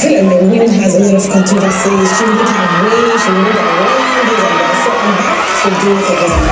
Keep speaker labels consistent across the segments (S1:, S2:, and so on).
S1: feel like my winning has a lot of controversies. She wouldn't have win, she wouldn't have won, this and that. So I'm back to do it again.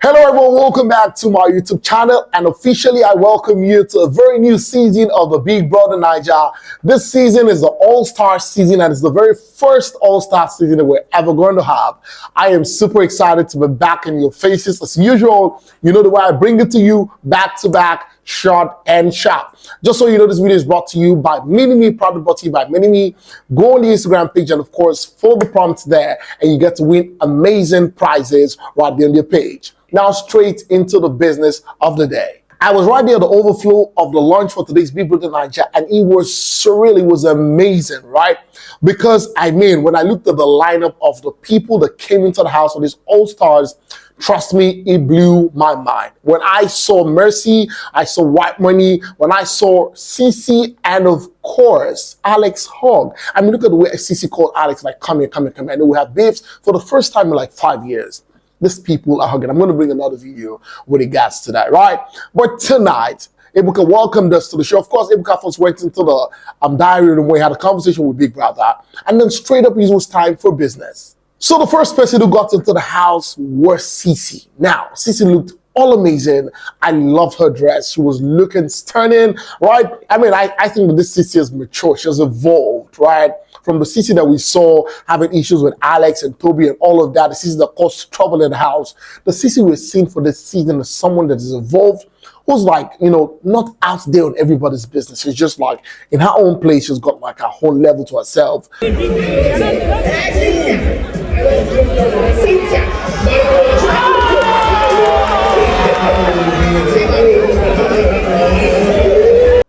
S2: Hello everyone, welcome back to my YouTube channel, and officially I welcome you to a very new season of the Big Brother Naija. This season is the All-Star season, and it's the very first All-Star season that we're ever going to have. I am super excited to be back in your faces. As usual, you know the way I bring it to you, back to back, short and sharp. Just so you know, this video is brought to you by Mini-Me, proudly brought to you by Mini-Me. Go on the Instagram page and of course follow the prompts there, and you get to win amazing prizes right there on your page. Now straight into the business of the day. I was right there at the overflow of the launch for today's Big Brother Naija, and it was surreal, it was amazing, right? Because I mean, when I looked at the lineup of the people that came into the house for these All-Stars, trust me, it blew my mind. When I saw Mercy, I saw White Money, when I saw Cee C and of course, Alex hug. I mean, look at the way Cee C called Alex, like, come here, come here, come here. And we have babes for the first time in like 5 years. These people are hugging. I'm going to bring another video with regards to that, right? But tonight, Ebuka welcomed us to the show. Of course, Ebuka first went into the diary room where he had a conversation with Big Brother, and then straight up it was time for business. So the first person who got into the house was Cee C. Now, Cee C looked all amazing. I loved her dress. She was looking stunning, right? I mean, I think that this Cee C has matured. She has evolved, right? From the Cee C that we saw having issues with Alex and Toby and all of that, the Cee C that caused trouble in the house, the Cee C we're seeing for this season is someone that is evolved, who's like, you know, not out there on everybody's business. She's just like in her own place. She's got like her whole level to herself.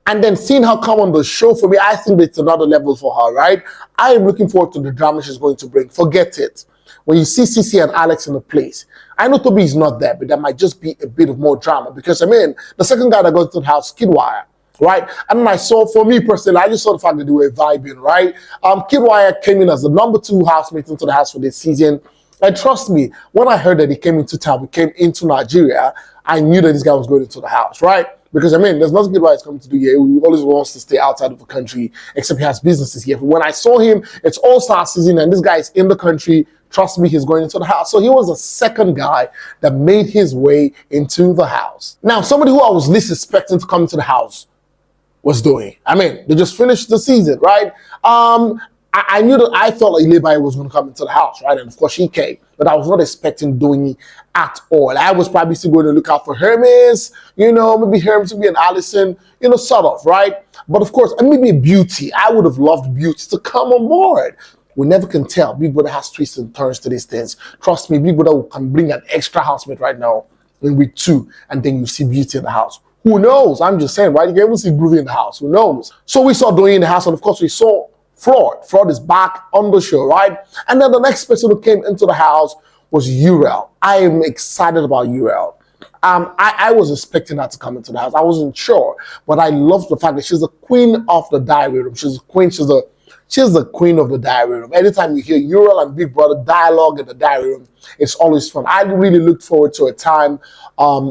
S2: And then seeing her come on the show, for me, I think it's another level for her, right? I am looking forward to the drama she's going to bring. Forget it. When you see Cee C and Alex in the place, I know Toby is not there, but there might just be a bit of more drama. Because, I mean, the second guy that got into the house, Kidwire, right? And then I saw, for me personally, I just saw the fact that they were vibing, right? Kidwire came in as the number 2 housemate into the house for this season. And trust me, when I heard that he came into town, he came into Nigeria, I knew that this guy was going into the house, right? Because, I mean, there's nothing good he's coming to do here. He always wants to stay outside of the country, except he has businesses here. But when I saw him, it's All-Star season, and this guy is in the country. Trust me, he's going into the house. So he was the second guy that made his way into the house. Now, somebody who I was least expecting to come into the house was Doing. I mean, they just finished the season, right? I knew that I felt like Bbnaija was going to come into the house, right? And of course she came, but I was not expecting Doing at all. I was probably still going to look out for Hermes, you know, maybe Hermes would be an Allison, you know, sort of, right? But of course, and maybe Beauty. I would have loved Beauty to come on board. We never can tell. Big Brother has twists and turns to these things. Trust me, Big Brother can bring an extra housemate right now in week 2, and then you see Beauty in the house. Who knows? I'm just saying, right? You can even see Groovy in the house. Who knows? So we saw Doing in the house, and of course we saw Fraud. Fraud is back on the show, right? And then the next person who came into the house was Urel. I am excited about Urel. I was expecting her to come into the house. I wasn't sure, but I love the fact that she's the queen of the diary room. She's a queen. She's the queen of the diary room. Anytime you hear Urel and Big Brother dialogue in the diary room, it's always fun. I really looked forward to a time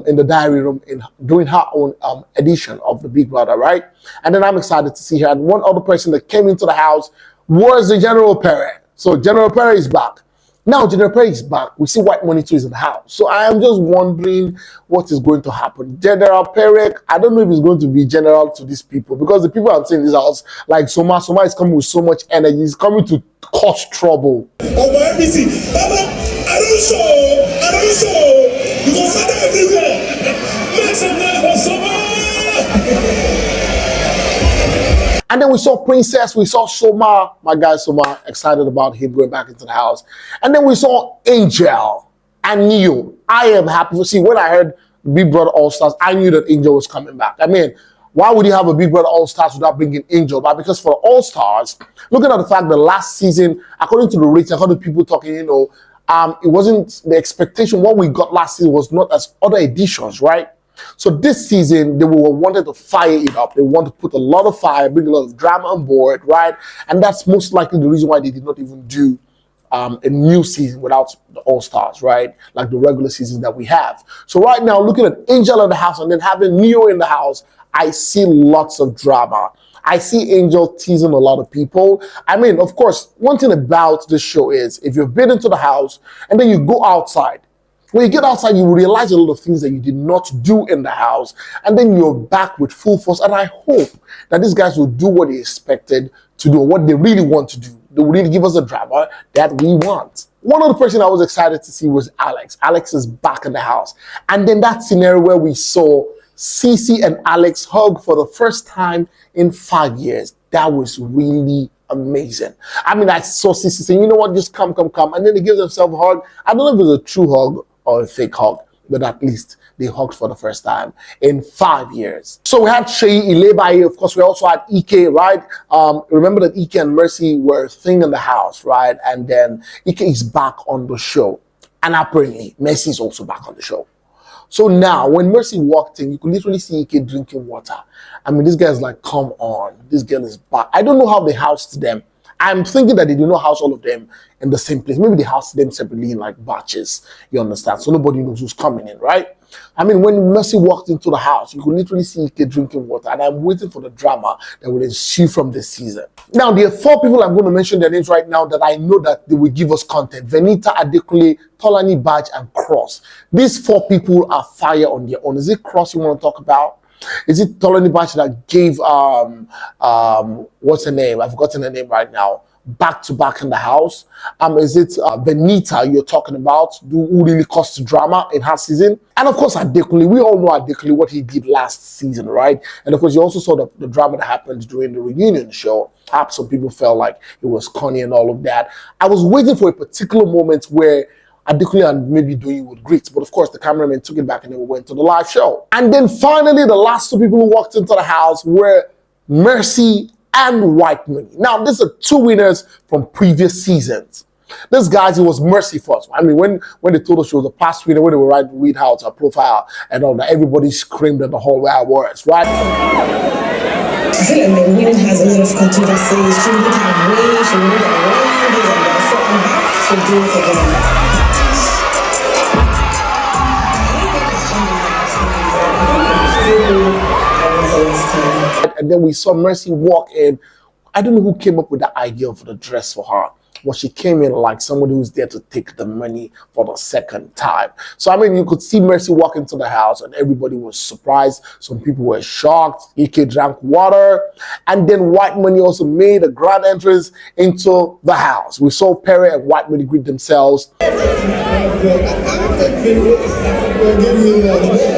S2: in the diary room doing her own edition of the Big Brother, right? And then I'm excited to see her. And one other person that came into the house was the General Perry. So General Perry is back. Now General Perry is back. We see White Money too is in the house. So I am just wondering what is going to happen. General Perry, I don't know if he's going to be general to these people, because the people I'm seeing in this house, like Soma is coming with so much energy. He's coming to cause trouble.
S3: Oh, my NBC. I don't show. You go find out everywhere. Make some noise for Soma.
S2: And then we saw Princess, we saw Soma, my guy Soma, excited about him going back into the house. And then we saw Angel and Neo. I am happy to see, when I heard Big Brother All-Stars, I knew that Angel was coming back. I mean, why would you have a Big Brother All-Stars without bringing Angel back? Because for the All-Stars, looking at the fact that last season, according to the rating, according to people talking, you know, it wasn't the expectation. What we got last season was not as other editions, right? So this season, they wanted to fire it up. They want to put a lot of fire, bring a lot of drama on board, right? And that's most likely the reason why they did not even do a new season without the All-Stars, right? Like the regular seasons that we have. So right now, looking at Angel in the house and then having Neo in the house, I see lots of drama. I see Angel teasing a lot of people. I mean, of course, one thing about this show is if you've been into the house and then you go outside, when you get outside, you realize a lot of things that you did not do in the house, and then you're back with full force. And I hope that these guys will do what they expected to do, what they really want to do. They will really give us the drama that we want. One other person I was excited to see was Alex. Alex is back in the house. And then that scenario where we saw Cee C and Alex hug for the first time in 5 years, that was really amazing. I mean, I saw Cee C saying, you know what, just come. And then they give themselves a hug. I don't know if it was a true hug or a fake hug, but at least they hugged for the first time in 5 years. So we had Bbnaija, of course, we also had Ike, right? Remember that Ike and Mercy were a thing in the house, right? And then Ike is back on the show. And apparently, Mercy is also back on the show. So now, when Mercy walked in, you could literally see Ike drinking water. I mean, this guy's like, come on, this girl is back. I don't know how they housed them. I'm thinking that they did not house all of them in the same place. Maybe they housed them separately in like batches, you understand? So nobody knows who's coming in, right? I mean, when Mercy walked into the house, you could literally see Ike drinking water, and I'm waiting for the drama that will ensue from this season. Now, there are 4 people I'm going to mention their names right now that I know that they will give us content. Venita, Adekunle, Tolani Badge, and Cross. These 4 people are fire on their own. Is it Cross you want to talk about? Is it Tolani Badge that gave, what's her name? I've forgotten her name right now. Back-to-back in the house. Is it Venita you're talking about, who really caused drama in her season? And of course, Adekunle. We all know Adekunle, what he did last season, right? And of course, you also saw the drama that happened during the reunion show. Perhaps some people felt like it was corny and all of that. I was waiting for a particular moment where Adekunle and maybe Doyi would greet. But of course, the cameraman took it back and then we went to the live show. And then finally, the last 2 people who walked into the house were Mercy and White Money. Now, these are 2 winners from previous seasons. This guys, it was Mercy first. I mean, when they told us she was a past winner, when they were read out her profile and all that, everybody screamed at the whole where I was, right?
S1: I feel like the women has a lot of controversies. She wouldn't have way, she wouldn't have around this and that. So I'm back to do it again.
S2: And then we saw Mercy walk in. I don't know who came up with the idea for the dress for her. Well, she came in like somebody who's there to take the money for the second time. So, I mean, you could see Mercy walk into the house and everybody was surprised. Some people were shocked. Ike drank water. And then White Money also made a grand entrance into the house. We saw Perry and White Money greet themselves.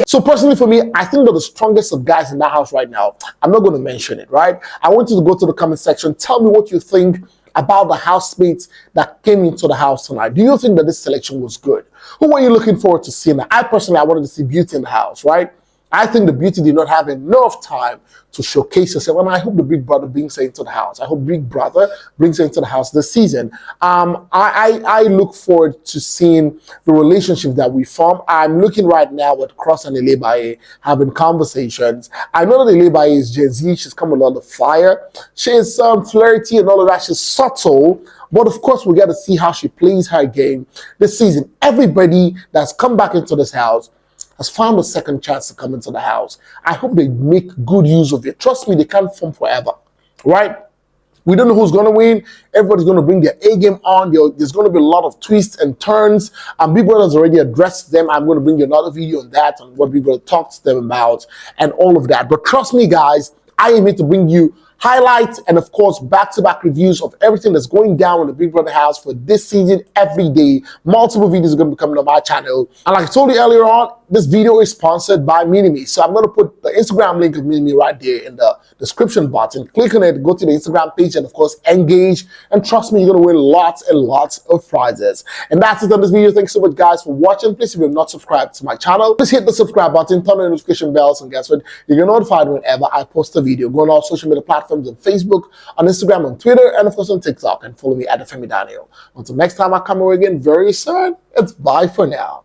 S2: So personally for me, I think they're the strongest of guys in that house right now. I'm not going to mention it, right? I want you to go to the comment section. Tell me what you think about the housemates that came into the house tonight. Do you think that this selection was good? Who were you looking forward to seeing? I personally, I wanted to see Beauty in the house, right? I think the Beauty did not have enough time to showcase herself, and I hope the Big Brother brings her into the house. I hope Big Brother brings her into the house this season. I look forward to seeing the relationship that we form. I'm looking right now at Cross and Bbnaija having conversations. I know that Bbnaija is Gen Z. She's come with a lot of fire. She's flirty and all of that. She's subtle. But of course, we got to see how she plays her game this season. Everybody that's come back into this house has found a second chance to come into the house. I hope they make good use of it. Trust me, they can't form forever, right? We don't know who's going to win. Everybody's going to bring their A game on. There's going to be a lot of twists and turns. Big Brother has already addressed them. I'm going to bring you another video on that, on what Big Brother talked to them about and all of that. But trust me, guys, I am here to bring you highlights and, of course, back-to-back reviews of everything that's going down in the Big Brother house for this season every day. Multiple videos are going to be coming on my channel. And like I told you earlier on, this video is sponsored by Bbnaija. So I'm going to put the Instagram link of Bbnaija right there in the description button. Click on it, go to the Instagram page, and, of course, engage. And trust me, you're going to win lots and lots of prizes. And that's it on this video. Thanks so much, guys, for watching. Please, if you're not subscribed to my channel, please hit the subscribe button, turn on the notification bells, and guess what? You get notified whenever I post a video. Go on all social media platforms on Facebook, on Instagram, on Twitter, and of course on TikTok, and follow me at Olufemi. Until next time I come away again very soon, it's bye for now.